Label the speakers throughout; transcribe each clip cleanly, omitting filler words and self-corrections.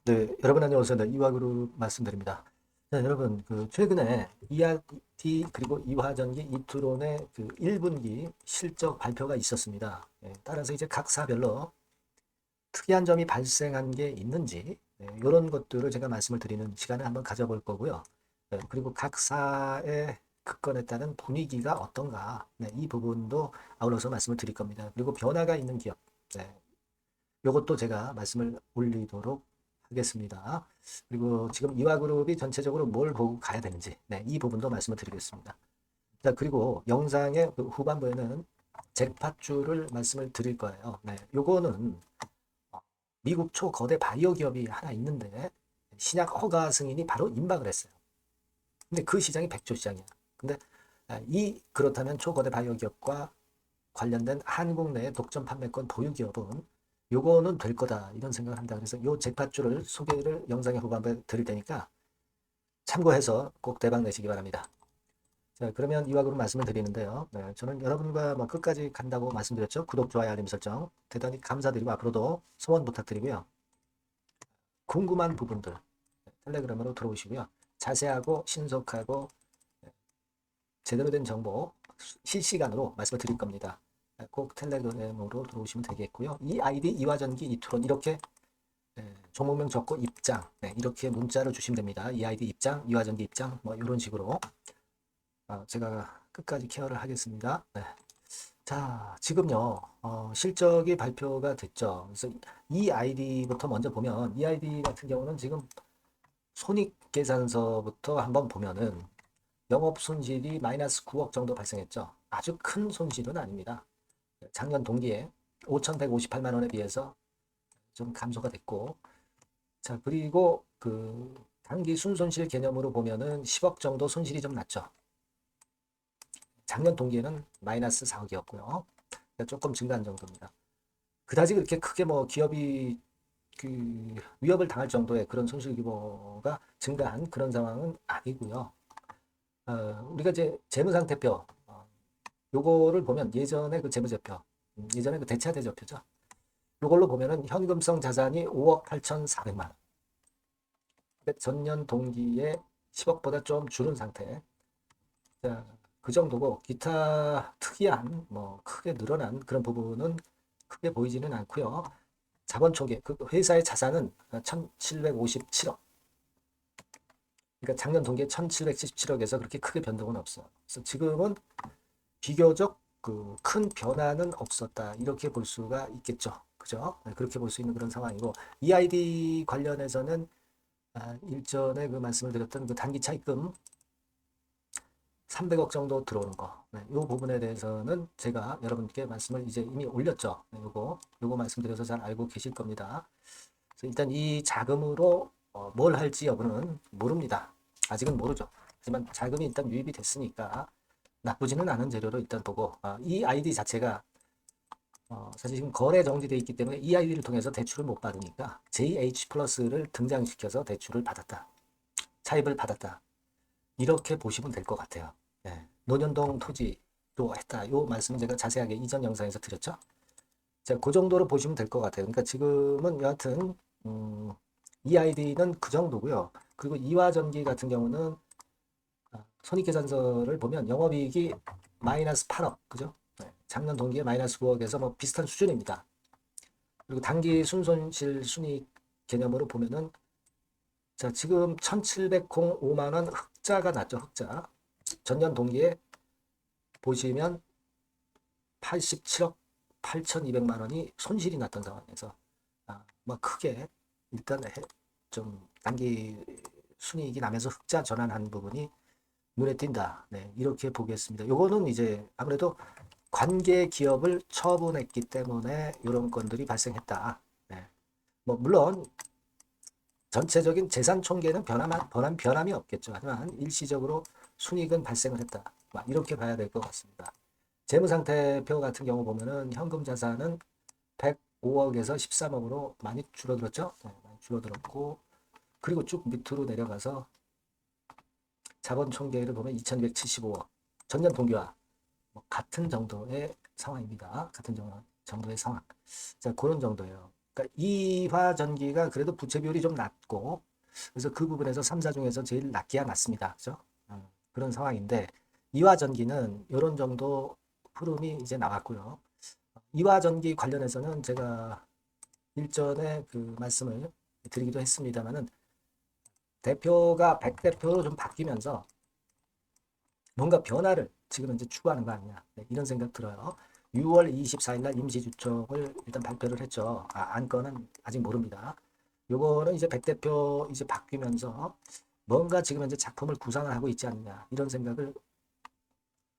Speaker 1: 네, 여러분 안녕하세요. 네, 이화그룹 말씀드립니다. 자, 여러분, 최근에 ERT 그리고 이화전기 이투론의 1분기 실적 발표가 있었습니다. 따라서 이제 각 사별로 특이한 점이 발생한 게 있는지, 이런 것들을 제가 말씀을 드리는 시간을 한번 가져볼 거고요. 그리고 각 사의 급건에 따른 분위기가 어떤가, 이 부분도 아울러서 말씀을 드릴 겁니다. 그리고 변화가 있는 기업, 이것도 제가 말씀을 올리도록 하겠습니다. 그리고 지금 이화그룹이 전체적으로 뭘 보고 가야 되는지, 이 부분도 말씀을 드리겠습니다. 자, 그리고 영상의 후반부에는 잭팟주를 말씀을 드릴 거예요. 요거는 미국 초거대 바이오 기업이 하나 있는데 신약 허가 승인이 바로 임박을 했어요. 근데 그 시장이 100조 시장이야. 근데 그렇다면 초거대 바이오 기업과 관련된 한국 내 독점 판매권 보유 기업은 요거는 될 거다 이런 생각을 합니다. 그래서 요 잭팟주를 소개를 영상의 후반부에 드릴 테니까 참고해서 꼭 대박 내시기 바랍니다. 자, 그러면 이와그룹 말씀을 드리는데요. 저는 여러분과 뭐 끝까지 간다고 말씀드렸죠. 구독, 좋아요, 알림 설정 대단히 감사드리고 앞으로도 소원 부탁드리고요. 궁금한 부분들 텔레그램으로 들어오시고요. 자세하고 신속하고 제대로 된 정보 실시간으로 말씀을 드릴 겁니다. 꼭 텔레그램으로 들어오시면 되겠고요. 이 아이디 이화전기 이투론 이렇게 종목명 적고 입장 이렇게 문자를 주시면 됩니다. 이 아이디 입장, 이화전기 입장 뭐 이런 식으로 제가 끝까지 케어를 하겠습니다. 자, 지금요 실적이 발표가 됐죠. 그래서 이 아이디부터 먼저 보면 이 아이디 같은 경우는 지금 손익계산서부터 한번 보면은 영업 손실이 마이너스 9억 정도 발생했죠. 아주 큰 손실은 아닙니다. 작년 동기에 5,158만 원에 비해서 좀 감소가 됐고, 자, 그리고 단기 순손실 개념으로 보면은 10억 정도 손실이 좀 났죠. 작년 동기에는 마이너스 4억이었고요. 조금 증가한 정도입니다. 그다지 그렇게 크게 뭐 기업이 위협을 당할 정도의 그런 손실 규모가 증가한 그런 상황은 아니고요. 우리가 이제 재무상태표 요거를 보면 예전에 그 재무제표, 예전에 그 대차 대조표죠. 요걸로 보면은 현금성 자산이 5억 8,400만 원. 전년 동기에 10억보다 좀 줄은 상태. 자, 그 정도고 기타 특이한 뭐 크게 늘어난 그런 부분은 크게 보이지는 않고요. 자본 총계 그 회사의 자산은 1,757억. 그러니까 작년 동기에 1,777억에서 그렇게 크게 변동은 없어. 그래서 지금은 비교적 큰 변화는 없었다. 이렇게 볼 수가 있겠죠. 그죠? 그렇게 볼 수 있는 그런 상황이고 EID 관련해서는 일전에 말씀을 드렸던 단기 차입금 300억 정도 들어오는 거. 이 부분에 대해서는 제가 여러분께 말씀을 이제 이미 올렸죠. 요거 말씀드려서 잘 알고 계실 겁니다. 그래서 일단 이 자금으로 뭘 할지 여부는 모릅니다. 아직은 모르죠. 하지만 자금이 일단 유입이 됐으니까 나쁘지는 않은 재료로 일단 보고 이 아이디 자체가 사실 지금 거래 정지되어 있기 때문에 이 아이디를 통해서 대출을 못 받으니까 JH 플러스를 등장시켜서 대출을 받았다. 차입을 받았다. 이렇게 보시면 될 것 같아요. 논현동 토지도 했다. 요 말씀은 제가 자세하게 이전 영상에서 드렸죠. 자, 그 정도로 보시면 될 것 같아요. 그러니까 지금은 여하튼 이 아이디는 그 정도고요. 그리고 이화전기 같은 경우는 손익계산서를 보면 영업이익이 마이너스 8억, 그죠? 작년 동기에 마이너스 9억에서 뭐 비슷한 수준입니다. 그리고 단기 순손실 순이익 개념으로 보면은 자, 지금 1,705만 원 흑자가 났죠, 흑자. 전년 동기에 보시면 87억 8,200만 원이 손실이 났던 상황에서 뭐 크게 일단 좀 단기 순이익이 나면서 흑자 전환한 부분이 눈에 띈다. 이렇게 보겠습니다. 요거는 이제 아무래도 관계 기업을 처분했기 때문에 이런 건들이 발생했다. 뭐 물론 전체적인 재산 총계는 변함이 없겠죠. 하지만 일시적으로 순이익은 발생을 했다. 이렇게 봐야 될 것 같습니다. 재무상태표 같은 경우 보면은 현금 자산은 105억에서 13억으로 많이 줄어들었죠. 많이 줄어들었고 그리고 쭉 밑으로 내려가서 자본 총계를 보면 2,275억. 전년 동기와 같은 정도의 상황입니다. 같은 정도의 상황. 자, 그런 정도예요. 그러니까 이화전기가 그래도 부채 비율이 좀 낮고 그래서 그 부분에서 3사 중에서 제일 낮기야 낮습니다. 그죠? 그런 상황인데 이화전기는 이런 정도 흐름이 이제 나왔고요. 이화전기 관련해서는 제가 일전에 그 말씀을 드리기도 했습니다만은 대표가 백 대표로 좀 바뀌면서 뭔가 변화를 지금 이제 추구하는 거 아니냐 이런 생각 들어요. 6월 24일 날 임시주총을 일단 발표를 했죠. 안건은 아직 모릅니다. 요거는 이제 백 대표 이제 바뀌면서 뭔가 지금 현재 작품을 구상을 하고 있지 않느냐 이런 생각을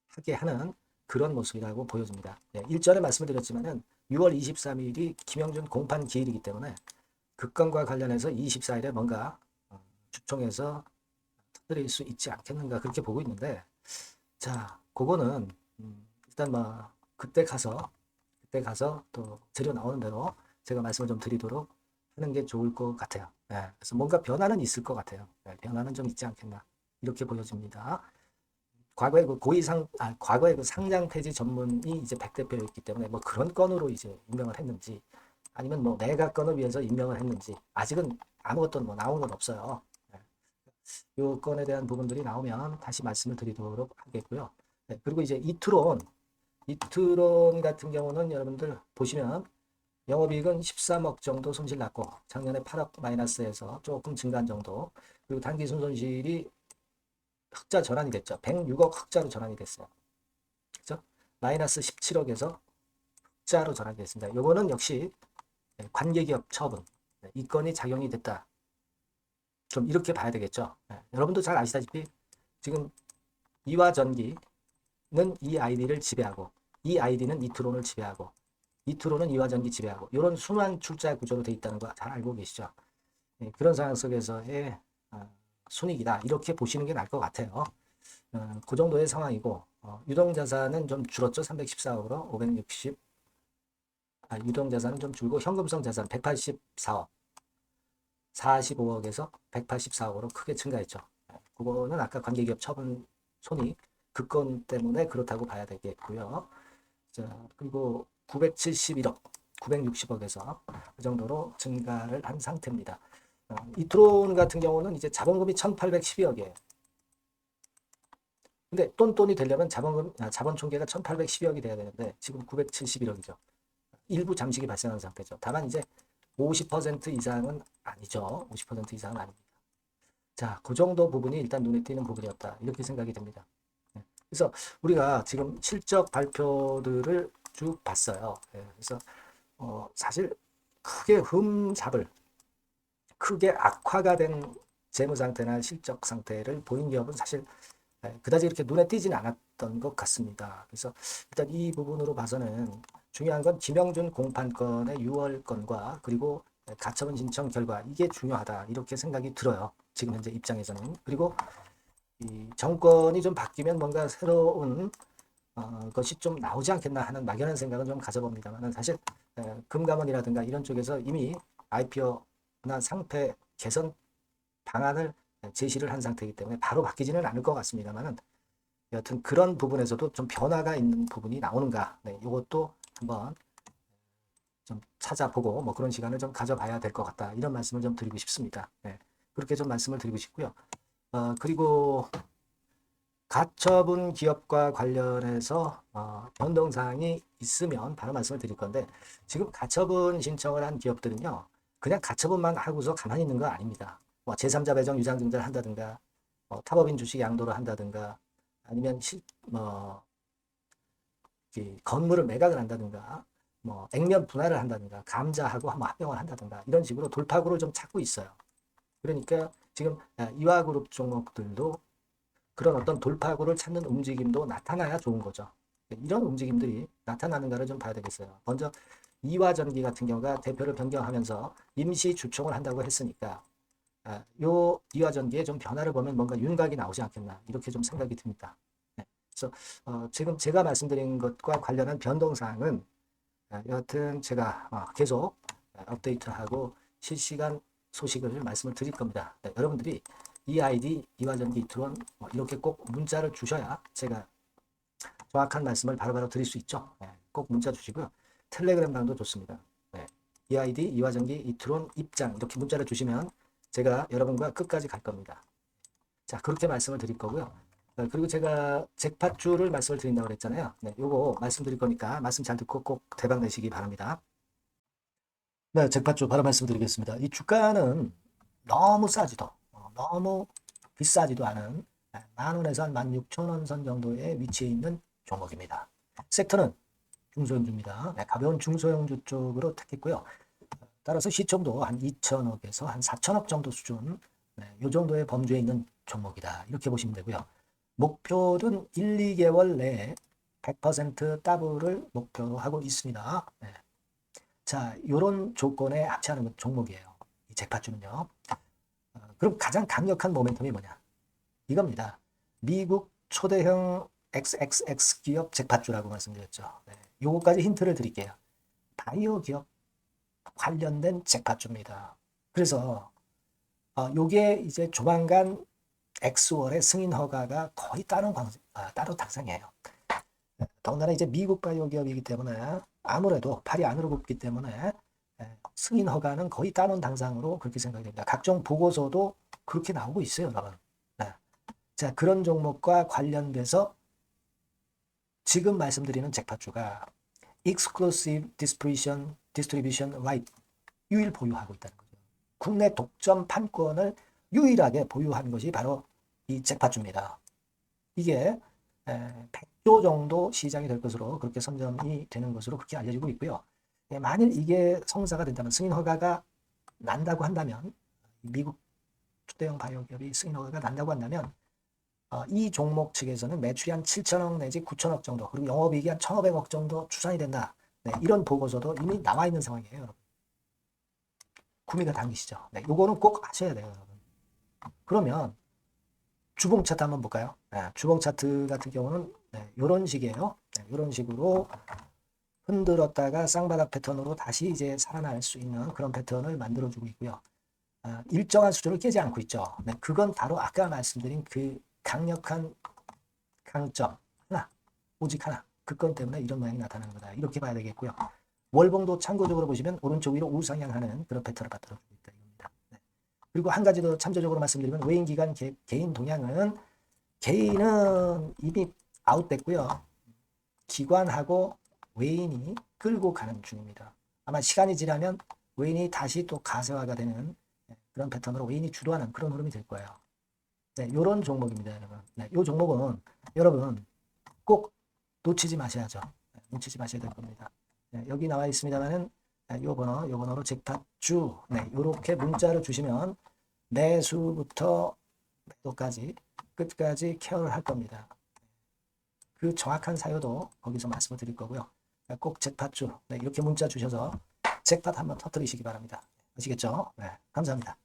Speaker 1: 하게 하는 그런 모습이라고 보여집니다. 일전에 말씀을 드렸지만은 6월 23일이 김영준 공판 기일이기 때문에 그 건과 관련해서 24일에 뭔가 주총에서 터뜨릴 수 있지 않겠는가 그렇게 보고 있는데 자 그거는 일단 뭐 그때 가서 또 재료 나오는 대로 제가 말씀을 좀 드리도록 하는 게 좋을 것 같아요. 그래서 뭔가 변화는 있을 것 같아요. 변화는 좀 있지 않겠나 이렇게 보여집니다. 과거에 과거에 그 상장 폐지 전문이 이제 백 대표였기 때문에 뭐 그런 건으로 이제 임명을 했는지 아니면 뭐 내가 건을 위해서 임명을 했는지 아직은 아무것도 뭐 나온 건 없어요. 요 건에 대한 부분들이 나오면 다시 말씀을 드리도록 하겠고요. 그리고 이제 이트론 같은 경우는 여러분들 보시면 영업이익은 13억 정도 손실 났고 작년에 8억 마이너스에서 조금 증가한 정도 그리고 단기 순손실이 흑자 전환이 됐죠. 106억 흑자로 전환이 됐어요. 그죠? 마이너스 17억에서 흑자로 전환이 됐습니다. 요거는 역시 관계기업 처분 이 건이 작용이 됐다. 좀 이렇게 봐야 되겠죠. 여러분도 잘 아시다시피 지금 이화전기는 이 아이디를 지배하고 이 아이디는 이트론을 지배하고 이트론은 이화전기 지배하고 이런 순환 출자 구조로 되어 있다는 거 잘 알고 계시죠. 그런 상황 속에서의 순익이다 이렇게 보시는 게 나을 것 같아요. 그 정도의 상황이고 유동자산은 좀 줄었죠. 314억으로 560 유동자산은 좀 줄고 현금성 자산 184억 45억에서 184억으로 크게 증가했죠. 그거는 아까 관계기업 처분 손익 그 건 때문에 그렇다고 봐야 되겠고요. 자, 그리고 971억 960억에서 그 정도로 증가를 한 상태입니다. 이트론 같은 경우는 이제 자본금이 1812억이에요. 근데 똔똔이 되려면 자본 총계가 1812억이 돼야 되는데 지금 971억이죠. 일부 잠식이 발생한 상태죠. 다만 이제 50% 이상은 아니죠. 50% 이상은 아닙니다. 자, 그 정도 부분이 일단 눈에 띄는 부분이었다. 이렇게 생각이 됩니다. 그래서 우리가 지금 실적 발표들을 쭉 봤어요. 그래서 사실 크게 악화가 된 재무 상태나 실적 상태를 보인 기업은 사실 그다지 이렇게 눈에 띄지는 않았던 것 같습니다. 그래서 일단 이 부분으로 봐서는 중요한 건 김영준 공판건의 6월 건과 그리고 가처분 신청 결과 이게 중요하다 이렇게 생각이 들어요. 지금 현재 입장에서는. 그리고 이 정권이 좀 바뀌면 뭔가 새로운 것이 좀 나오지 않겠나 하는 막연한 생각은 좀 가져봅니다만 사실 금감원이라든가 이런 쪽에서 이미 IPO나 상패 개선 방안을 제시를 한 상태이기 때문에 바로 바뀌지는 않을 것 같습니다만은 여튼 그런 부분에서도 좀 변화가 있는 부분이 나오는가 이것도 한번 좀 찾아보고 뭐 그런 시간을 좀 가져봐야 될 것 같다 이런 말씀을 좀 드리고 싶습니다. 그렇게 좀 말씀을 드리고 싶고요. 그리고 가처분 기업과 관련해서 변동사항이 있으면 바로 말씀을 드릴 건데 지금 가처분 신청을 한 기업들은요 그냥 가처분만 하고서 가만히 있는 거 아닙니다. 뭐 제3자 배정 유상증자를 한다든가 타법인 주식 양도를 한다든가 아니면 건물을 매각을 한다든가 뭐 액면 분할을 한다든가 감자하고 한번 합병을 한다든가 이런 식으로 돌파구를 좀 찾고 있어요. 그러니까 지금 이화그룹 종목들도 그런 어떤 돌파구를 찾는 움직임도 나타나야 좋은 거죠. 이런 움직임들이 나타나는가를 좀 봐야 되겠어요. 먼저 이화전기 같은 경우가 대표를 변경하면서 임시 주총을 한다고 했으니까 요 이화전기에 좀 변화를 보면 뭔가 윤곽이 나오지 않겠나 이렇게 좀 생각이 듭니다. 그래서 지금 제가 말씀드린 것과 관련한 변동사항은 여하튼 제가 계속 업데이트하고 실시간 소식을 말씀을 드릴 겁니다. 여러분들이 이 아이디 이화전기 이트론 이렇게 꼭 문자를 주셔야 제가 정확한 말씀을 바로바로 드릴 수 있죠. 꼭 문자 주시고요. 텔레그램 방도 좋습니다. EID, 이화전기, 이트론, 입장 이렇게 문자를 주시면 제가 여러분과 끝까지 갈 겁니다. 자, 그렇게 말씀을 드릴 거고요. 그리고 제가 잭팟주를 말씀을 드린다고 그랬잖아요. 네, 요거 말씀드릴 거니까 말씀 잘 듣고 꼭 대박 내시기 바랍니다. 네, 잭팟주 바로 말씀드리겠습니다. 이 주가는 너무 싸지도 너무 비싸지도 않은 10,000원에서 한 16,000원 선 정도의 위치에 있는 종목입니다. 섹터는 중소형주입니다. 네, 가벼운 중소형주 쪽으로 택했고요. 따라서 시총도 한 2천억에서 한 4천억 정도 수준, 네, 이 정도의 범주에 있는 종목이다. 이렇게 보시면 되고요. 목표는 1, 2개월 내에 100% 더블을 목표로 하고 있습니다. 네. 자, 이런 조건에 합치하는 종목이에요. 이 잭팟주는요. 그럼 가장 강력한 모멘텀이 뭐냐? 이겁니다. 미국 초대형 XXX 기업 잭팟주라고 말씀드렸죠. 네. 요거까지 힌트를 드릴게요. 바이오 기업 관련된 잭팟주입니다. 그래서 요게 이제 조만간 엑스월의 승인 허가가 거의 따로 당상이에요. 더군다나 이제 미국 바이오 기업이기 때문에 아무래도 팔이 안으로 굽기 때문에 승인 허가는 거의 따놓은 당상으로 그렇게 생각이 됩니다. 각종 보고서도 그렇게 나오고 있어요, 여러분. 네. 자, 그런 종목과 관련돼서 지금 말씀드리는 잭팟주가 Exclusive Distribution Right 유일 보유하고 있다는 거죠. 국내 독점 판권을 유일하게 보유한 것이 바로 이 잭팟주입니다. 이게 100조 정도 시장이 될 것으로 그렇게 선점이 되는 것으로 그렇게 알려지고 있고요. 만일 이게 성사가 된다면 승인 허가가 난다고 한다면 미국 초대형 바이오 기업이 승인 허가가 난다고 한다면 이 종목 측에서는 매출이 한 7천억 내지 9천억 정도 그리고 영업이익이 한 1,500억 정도 추산이 된다. 네, 이런 보고서도 이미 나와 있는 상황이에요. 여러분. 구미가 당기시죠. 네, 요거는 꼭 하셔야 돼요. 여러분. 그러면 주봉 차트 한번 볼까요? 네, 주봉 차트 같은 경우는 이런 식이에요. 이런 식으로 흔들었다가 쌍바닥 패턴으로 다시 이제 살아날 수 있는 그런 패턴을 만들어주고 있고요. 일정한 수준을 깨지 않고 있죠. 네, 그건 바로 아까 말씀드린 그 강력한 강점 하나, 오직 하나. 그 건 때문에 이런 모양이 나타나는 거다. 이렇게 봐야 되겠고요. 월봉도 참고적으로 보시면 오른쪽 위로 우상향하는 그런 패턴을 만들어주고 있다. 이겁니다. 네. 그리고 한 가지 더 참조적으로 말씀드리면 외인 기관 개인 동향은 개인은 이미 아웃됐고요. 기관하고 외인이 끌고 가는 중입니다. 아마 시간이 지나면 외인이 다시 또 가세화가 되는 그런 패턴으로 외인이 주도하는 그런 흐름이 될 거예요. 네, 이런 종목입니다, 여러분. 네, 이 종목은 여러분 꼭 놓치지 마셔야죠. 네, 놓치지 마셔야 될 겁니다. 네, 여기 나와 있습니다만은 요 번호로 잭팟주 요렇게 문자를 주시면 매수부터 매도까지 끝까지 케어를 할 겁니다. 그 정확한 사유도 거기서 말씀을 드릴 거고요. 꼭 잭팟주 이렇게 문자 주셔서 잭팟 한번 터뜨리시기 바랍니다. 아시겠죠? 네, 감사합니다.